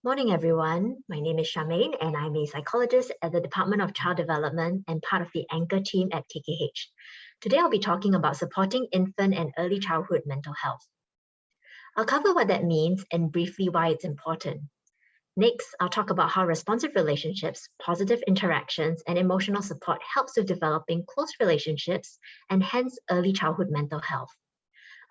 Morning, everyone. My name is Charmain, and I'm a psychologist at the Department of Child Development and part of the anchor team at KKH. Today, I'll be talking about supporting infant and early childhood mental health. I'll cover what that means and briefly why it's important. Next, I'll talk about how responsive relationships, positive interactions, and emotional support helps with developing close relationships and hence early childhood mental health.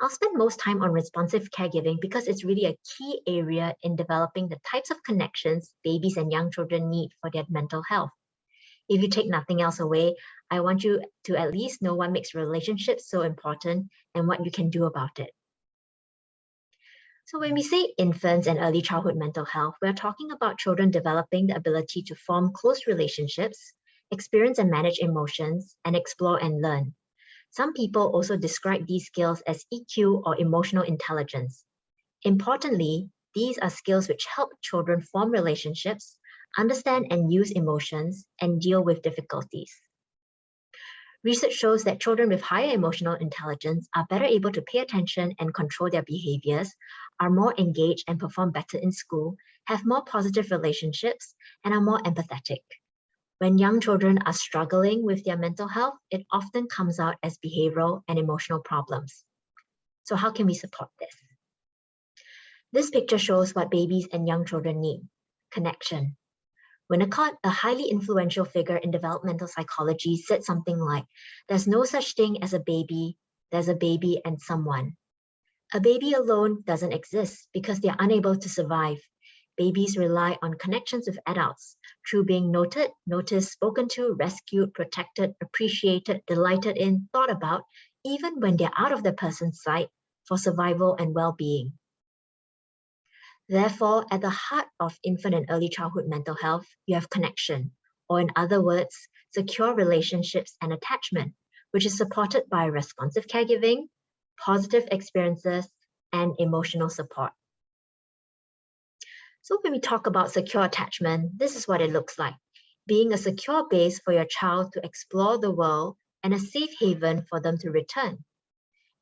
I'll spend most time on responsive caregiving because it's really a key area in developing the types of connections babies and young children need for their mental health. If you take nothing else away, I want you to at least know what makes relationships so important and what you can do about it. So when we say infants and early childhood mental health, we're talking about children developing the ability to form close relationships, experience and manage emotions, and explore and learn. Some people also describe these skills as EQ or emotional intelligence. Importantly, these are skills which help children form relationships, understand and use emotions, and deal with difficulties. Research shows that children with higher emotional intelligence are better able to pay attention and control their behaviors, are more engaged and perform better in school, have more positive relationships, and are more empathetic. When young children are struggling with their mental health, it often comes out as behavioral and emotional problems. So how can we support this? This picture shows what babies and young children need: connection. Winnicott, a highly influential figure in developmental psychology, said something like, "There's no such thing as a baby, there's a baby and someone." A baby alone doesn't exist because they're unable to survive. Babies rely on connections with adults through being noted, noticed, spoken to, rescued, protected, appreciated, delighted in, thought about, even when they're out of the person's sight, for survival and well-being. Therefore, at the heart of infant and early childhood mental health, you have connection, or in other words, secure relationships and attachment, which is supported by responsive caregiving, positive experiences, and emotional support. So when we talk about secure attachment, this is what it looks like: being a secure base for your child to explore the world and a safe haven for them to return.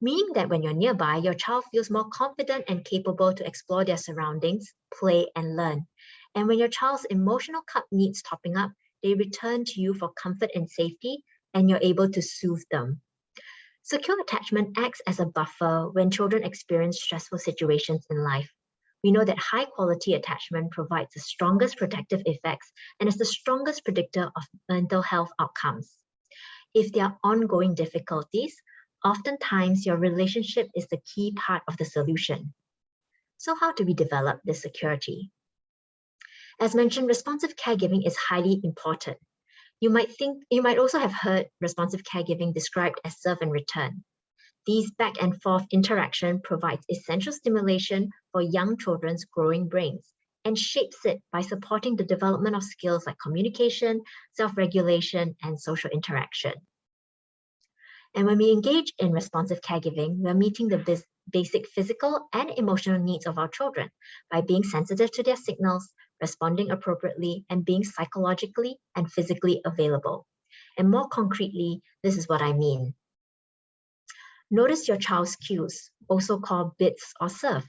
Meaning that when you're nearby, your child feels more confident and capable to explore their surroundings, play, and learn. And when your child's emotional cup needs topping up, they return to you for comfort and safety, and you're able to soothe them. Secure attachment acts as a buffer when children experience stressful situations in life. We know that high-quality attachment provides the strongest protective effects and is the strongest predictor of mental health outcomes. If there are ongoing difficulties, oftentimes your relationship is the key part of the solution. So how do we develop this security? As mentioned, responsive caregiving is highly important. You might also have heard responsive caregiving described as serve and return. These back and forth interaction provides essential stimulation for young children's growing brains and shapes it by supporting the development of skills like communication, self-regulation, and social interaction. And when we engage in responsive caregiving, we're meeting the basic physical and emotional needs of our children by being sensitive to their signals, responding appropriately, and being psychologically and physically available. And more concretely, this is what I mean. Notice your child's cues, also called bits or serve.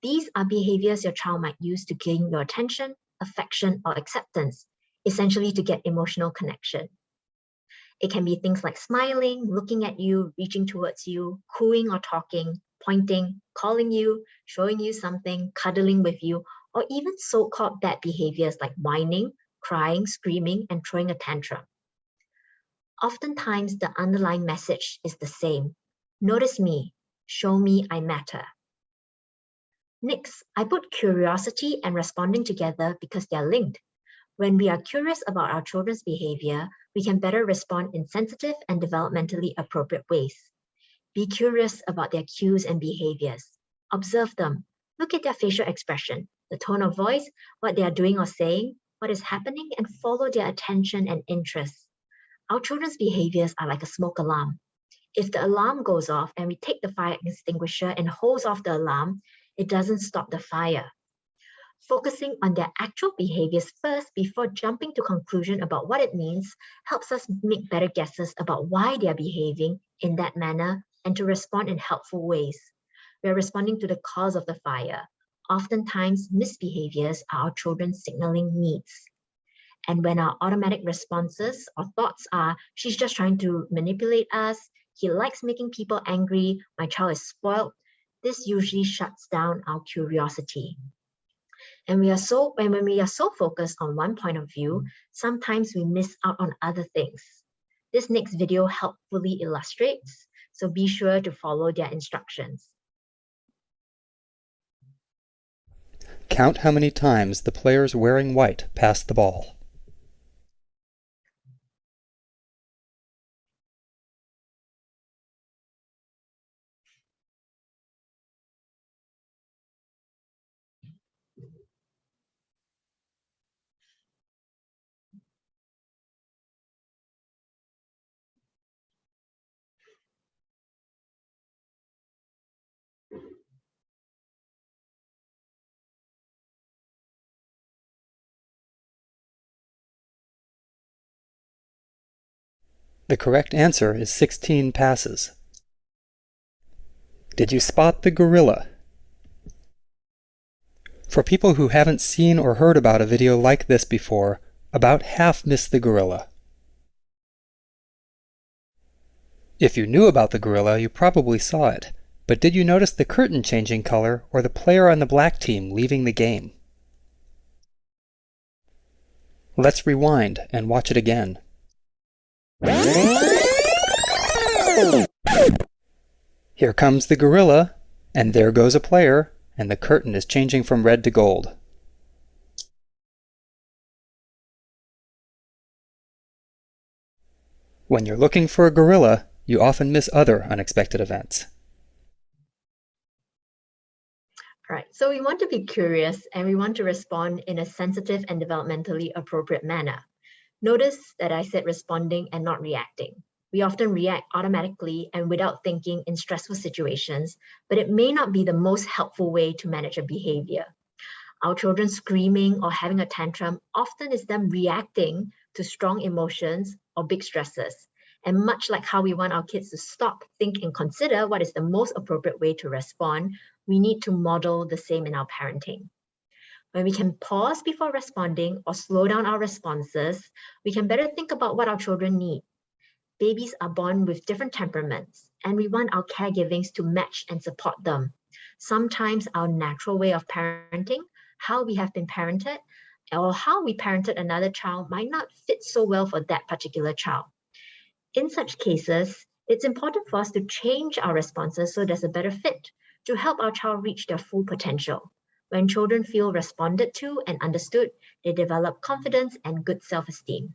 These are behaviors your child might use to gain your attention, affection, or acceptance, essentially to get emotional connection. It can be things like smiling, looking at you, reaching towards you, cooing or talking, pointing, calling you, showing you something, cuddling with you, or even so-called bad behaviors like whining, crying, screaming, and throwing a tantrum. Oftentimes, the underlying message is the same. Notice me, show me I matter. Next, I put curiosity and responding together because they are linked. When we are curious about our children's behavior, we can better respond in sensitive and developmentally appropriate ways. Be curious about their cues and behaviors. Observe them. Look at their facial expression, the tone of voice, what they are doing or saying, what is happening, and follow their attention and interest. Our children's behaviors are like a smoke alarm. If the alarm goes off and we take the fire extinguisher and hose off the alarm, it doesn't stop the fire. Focusing on their actual behaviors first before jumping to conclusion about what it means helps us make better guesses about why they are behaving in that manner and to respond in helpful ways. We are responding to the cause of the fire. Oftentimes, misbehaviors are our children signaling needs. And when our automatic responses or thoughts are, she's just trying to manipulate us, he likes making people angry, my child is spoiled, this usually shuts down our curiosity. And when we are so focused on one point of view, sometimes we miss out on other things. This next video helpfully illustrates, so be sure to follow their instructions. Count how many times the players wearing white passed the ball. The correct answer is 16 passes. Did you spot the gorilla? For people who haven't seen or heard about a video like this before, about half missed the gorilla. If you knew about the gorilla, you probably saw it, but did you notice the curtain changing color or the player on the black team leaving the game? Let's rewind and watch it again. Here comes the gorilla, and there goes a player, and the curtain is changing from red to gold. When you're looking for a gorilla, you often miss other unexpected events. All right, so we want to be curious and we want to respond in a sensitive and developmentally appropriate manner. Notice that I said responding and not reacting. We often react automatically and without thinking in stressful situations, but it may not be the most helpful way to manage a behavior. Our children screaming or having a tantrum often is them reacting to strong emotions or big stresses. And much like how we want our kids to stop, think, and consider what is the most appropriate way to respond, we need to model the same in our parenting. When we can pause before responding or slow down our responses, we can better think about what our children need. Babies are born with different temperaments, and we want our caregivings to match and support them. Sometimes our natural way of parenting, how we have been parented, or how we parented another child might not fit so well for that particular child. In such cases, it's important for us to change our responses so there's a better fit to help our child reach their full potential. When children feel responded to and understood, they develop confidence and good self-esteem.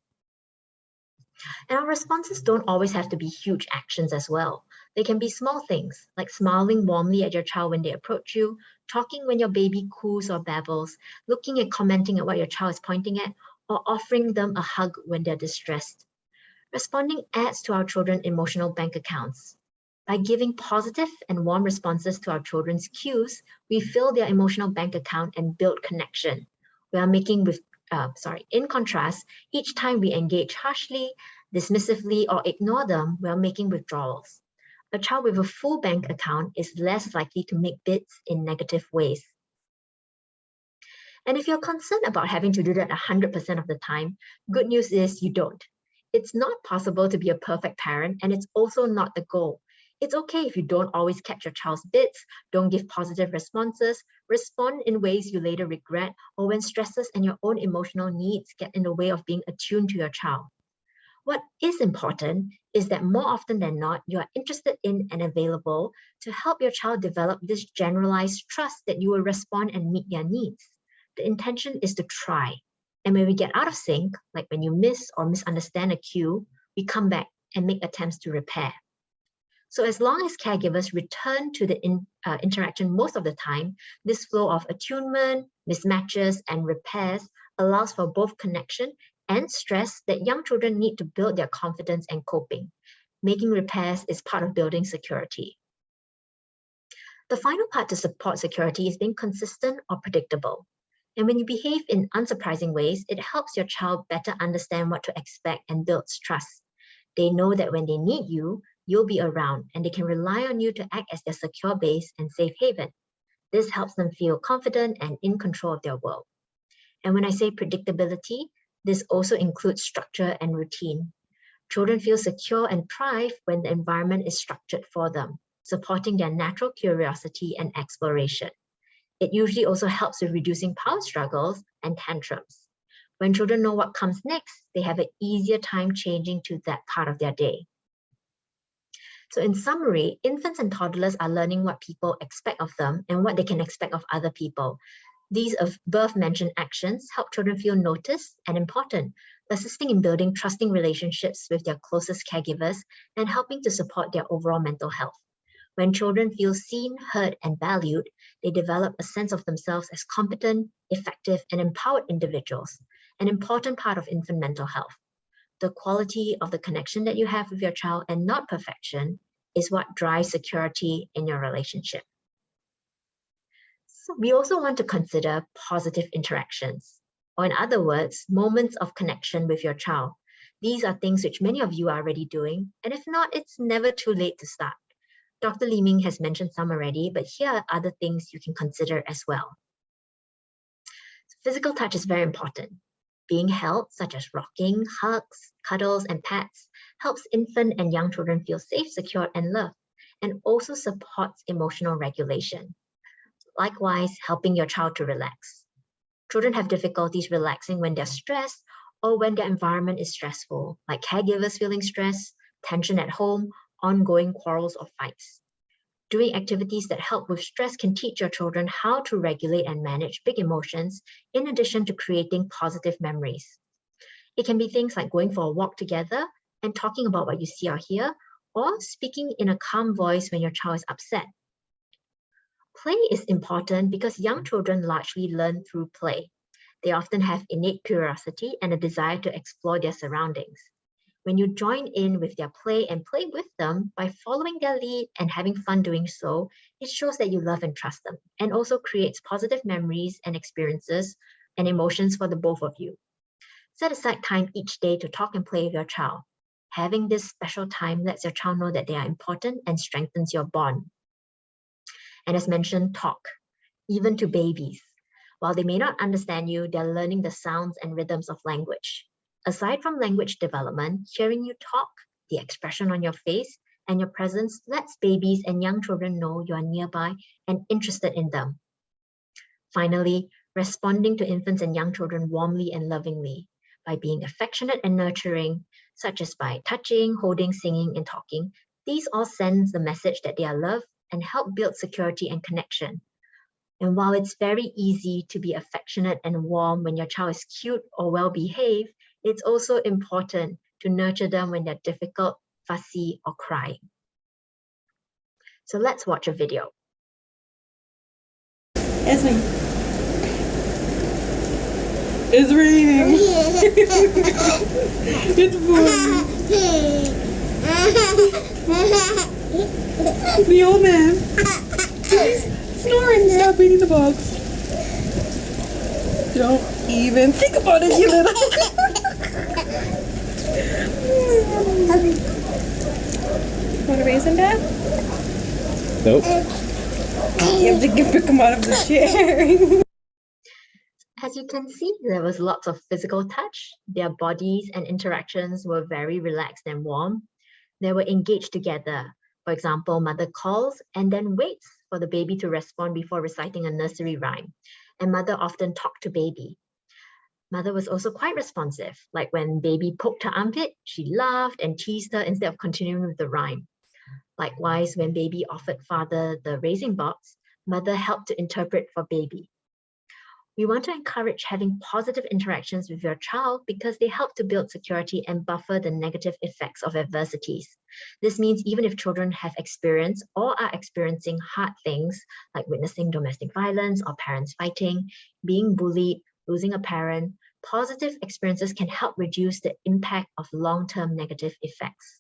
And our responses don't always have to be huge actions as well. They can be small things, like smiling warmly at your child when they approach you, talking when your baby coos or babbles, looking and commenting at what your child is pointing at, or offering them a hug when they're distressed. Responding adds to our children's emotional bank accounts. By giving positive and warm responses to our children's cues, we fill their emotional bank account and build connection. In contrast, each time we engage harshly, dismissively, or ignore them, we are making withdrawals. A child with a full bank account is less likely to make bids in negative ways. And if you're concerned about having to do that 100% of the time, good news is you don't. It's not possible to be a perfect parent, and it's also not the goal. It's okay if you don't always catch your child's bids, don't give positive responses, respond in ways you later regret, or when stresses and your own emotional needs get in the way of being attuned to your child. What is important is that more often than not, you are interested in and available to help your child develop this generalized trust that you will respond and meet their needs. The intention is to try. And when we get out of sync, like when you miss or misunderstand a cue, we come back and make attempts to repair. So as long as caregivers return to the interaction most of the time, this flow of attunement, mismatches, and repairs allows for both connection and stress that young children need to build their confidence and coping. Making repairs is part of building security. The final part to support security is being consistent or predictable. And when you behave in unsurprising ways, it helps your child better understand what to expect and builds trust. They know that when they need you, you'll be around and they can rely on you to act as their secure base and safe haven. This helps them feel confident and in control of their world. And when I say predictability, this also includes structure and routine. Children feel secure and thrive when the environment is structured for them, supporting their natural curiosity and exploration. It usually also helps with reducing power struggles and tantrums. When children know what comes next, they have an easier time changing to that part of their day. So in summary, infants and toddlers are learning what people expect of them and what they can expect of other people. These above-mentioned actions help children feel noticed and important, assisting in building trusting relationships with their closest caregivers and helping to support their overall mental health. When children feel seen, heard, and valued, they develop a sense of themselves as competent, effective, and empowered individuals, an important part of infant mental health. The quality of the connection that you have with your child and not perfection is what drives security in your relationship. So we also want to consider positive interactions, or in other words, moments of connection with your child. These are things which many of you are already doing, and if not, it's never too late to start. Dr. Li Ming has mentioned some already, but here are other things you can consider as well. Physical touch is very important. Being held, such as rocking, hugs, cuddles, and pats, helps infant and young children feel safe, secure, and loved, and also supports emotional regulation. Likewise, helping your child to relax. Children have difficulties relaxing when they're stressed or when their environment is stressful, like caregivers feeling stress, tension at home, ongoing quarrels or fights. Doing activities that help with stress can teach your children how to regulate and manage big emotions, in addition to creating positive memories. It can be things like going for a walk together and talking about what you see or hear, or speaking in a calm voice when your child is upset. Play is important because young children largely learn through play. They often have innate curiosity and a desire to explore their surroundings. When you join in with their play and play with them by following their lead and having fun doing so, it shows that you love and trust them, and also creates positive memories and experiences and emotions for the both of you. Set aside time each day to talk and play with your child. Having this special time lets your child know that they are important and strengthens your bond. And as mentioned, talk, even to babies. While they may not understand you, they're learning the sounds and rhythms of language. Aside from language development, hearing you talk, the expression on your face, and your presence lets babies and young children know you are nearby and interested in them. Finally, responding to infants and young children warmly and lovingly by being affectionate and nurturing, such as by touching, holding, singing, and talking. These all send the message that they are loved and help build security and connection. And while it's very easy to be affectionate and warm when your child is cute or well-behaved, it's also important to nurture them when they're difficult, fussy, or crying. So let's watch a video. Esme. It's raining. It's pouring. The old man. He's snoring. Stop beating the box. Don't even think about it, you little. Want a raisin, Dad? Nope. You have to pick him out of the chair. As you can see, there was lots of physical touch. Their bodies and interactions were very relaxed and warm. They were engaged together. For example, mother calls and then waits for the baby to respond before reciting a nursery rhyme. And mother often talked to baby. Mother was also quite responsive, like when baby poked her armpit, she laughed and teased her instead of continuing with the rhyme. Likewise, when baby offered father the raisin box, mother helped to interpret for baby. We want to encourage having positive interactions with your child because they help to build security and buffer the negative effects of adversities. This means even if children have experienced or are experiencing hard things like witnessing domestic violence or parents fighting, being bullied, losing a parent, positive experiences can help reduce the impact of long-term negative effects.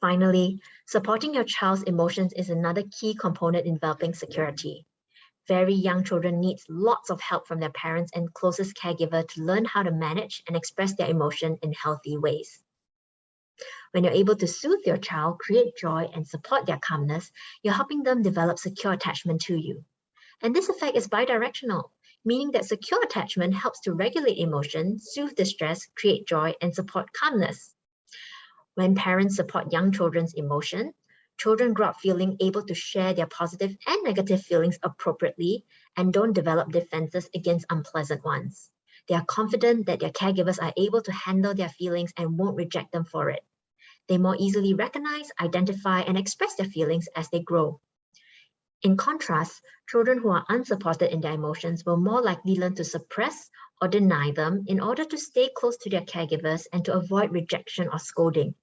Finally, supporting your child's emotions is another key component in developing security. Very young children need lots of help from their parents and closest caregiver to learn how to manage and express their emotion in healthy ways. When you're able to soothe your child, create joy, and support their calmness, you're helping them develop secure attachment to you. And this effect is bidirectional, meaning that secure attachment helps to regulate emotion, soothe distress, create joy, and support calmness. When parents support young children's emotion, children grow up feeling able to share their positive and negative feelings appropriately and don't develop defenses against unpleasant ones. They are confident that their caregivers are able to handle their feelings and won't reject them for it. They more easily recognize, identify, and express their feelings as they grow. In contrast, children who are unsupported in their emotions will more likely learn to suppress or deny them in order to stay close to their caregivers and to avoid rejection or scolding.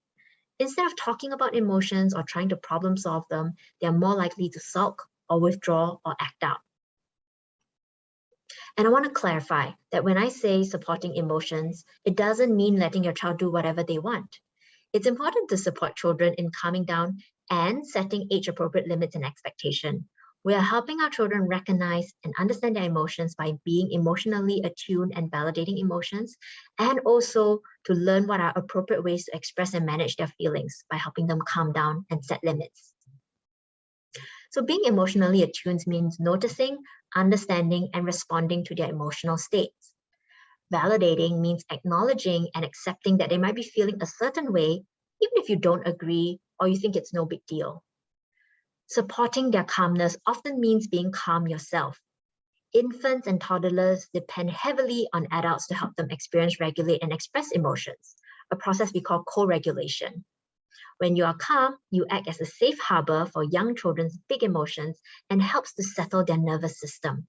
Instead of talking about emotions or trying to problem solve them, they are more likely to sulk or withdraw or act out. And I want to clarify that when I say supporting emotions, it doesn't mean letting your child do whatever they want. It's important to support children in calming down and setting age-appropriate limits and expectation. We are helping our children recognize and understand their emotions by being emotionally attuned and validating emotions, and also to learn what are appropriate ways to express and manage their feelings by helping them calm down and set limits. So being emotionally attuned means noticing, understanding, and responding to their emotional states. Validating means acknowledging and accepting that they might be feeling a certain way, even if you don't agree or you think it's no big deal. Supporting their calmness often means being calm yourself. Infants and toddlers depend heavily on adults to help them experience, regulate, and express emotions, a process we call co-regulation. When you are calm, you act as a safe harbor for young children's big emotions and helps to settle their nervous system.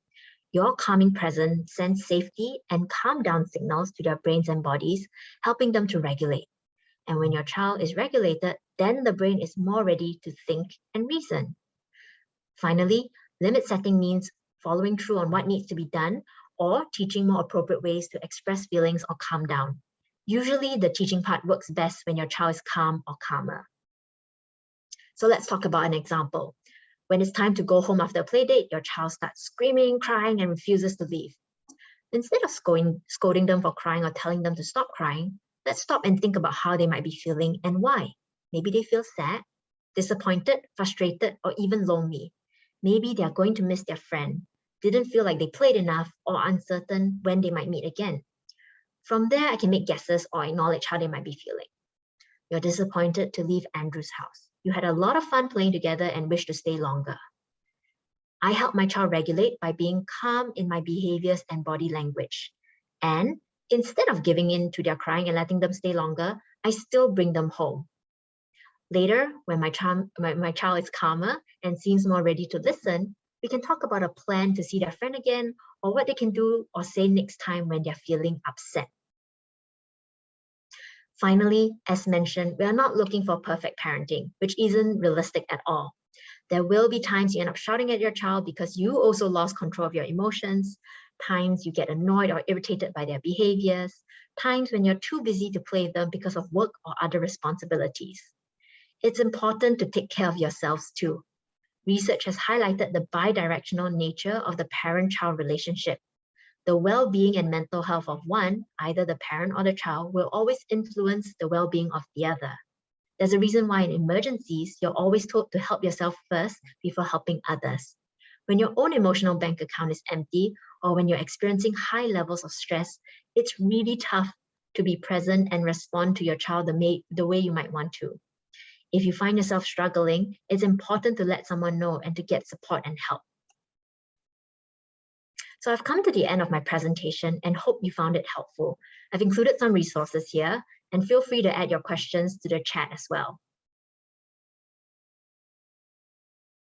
Your calming presence sends safety and calm down signals to their brains and bodies, helping them to regulate. And when your child is regulated, then the brain is more ready to think and reason. Finally, limit setting means following through on what needs to be done or teaching more appropriate ways to express feelings or calm down. Usually, the teaching part works best when your child is calm or calmer. So let's talk about an example. When it's time to go home after a play date, your child starts screaming, crying, and refuses to leave. Instead of scolding them for crying or telling them to stop crying, let's stop and think about how they might be feeling and why. Maybe they feel sad, disappointed, frustrated, or even lonely. Maybe they are going to miss their friend, didn't feel like they played enough, or uncertain when they might meet again. From there, I can make guesses or acknowledge how they might be feeling. You're disappointed to leave Andrew's house. You had a lot of fun playing together and wish to stay longer. I help my child regulate by being calm in my behaviors and body language. And instead of giving in to their crying and letting them stay longer, I still bring them home. Later, when my child is calmer and seems more ready to listen, we can talk about a plan to see their friend again or what they can do or say next time when they're feeling upset. Finally, as mentioned, we are not looking for perfect parenting, which isn't realistic at all. There will be times you end up shouting at your child because you also lost control of your emotions, times you get annoyed or irritated by their behaviors, times when you're too busy to play with them because of work or other responsibilities. It's important to take care of yourselves too. Research has highlighted the bidirectional nature of the parent-child relationship. The well-being and mental health of one, either the parent or the child, will always influence the well-being of the other. There's a reason why in emergencies, you're always told to help yourself first before helping others. When your own emotional bank account is empty, or when you're experiencing high levels of stress, it's really tough to be present and respond to your child the way you might want to. If you find yourself struggling, it's important to let someone know and to get support and help. So I've come to the end of my presentation and hope you found it helpful. I've included some resources here, and feel free to add your questions to the chat as well.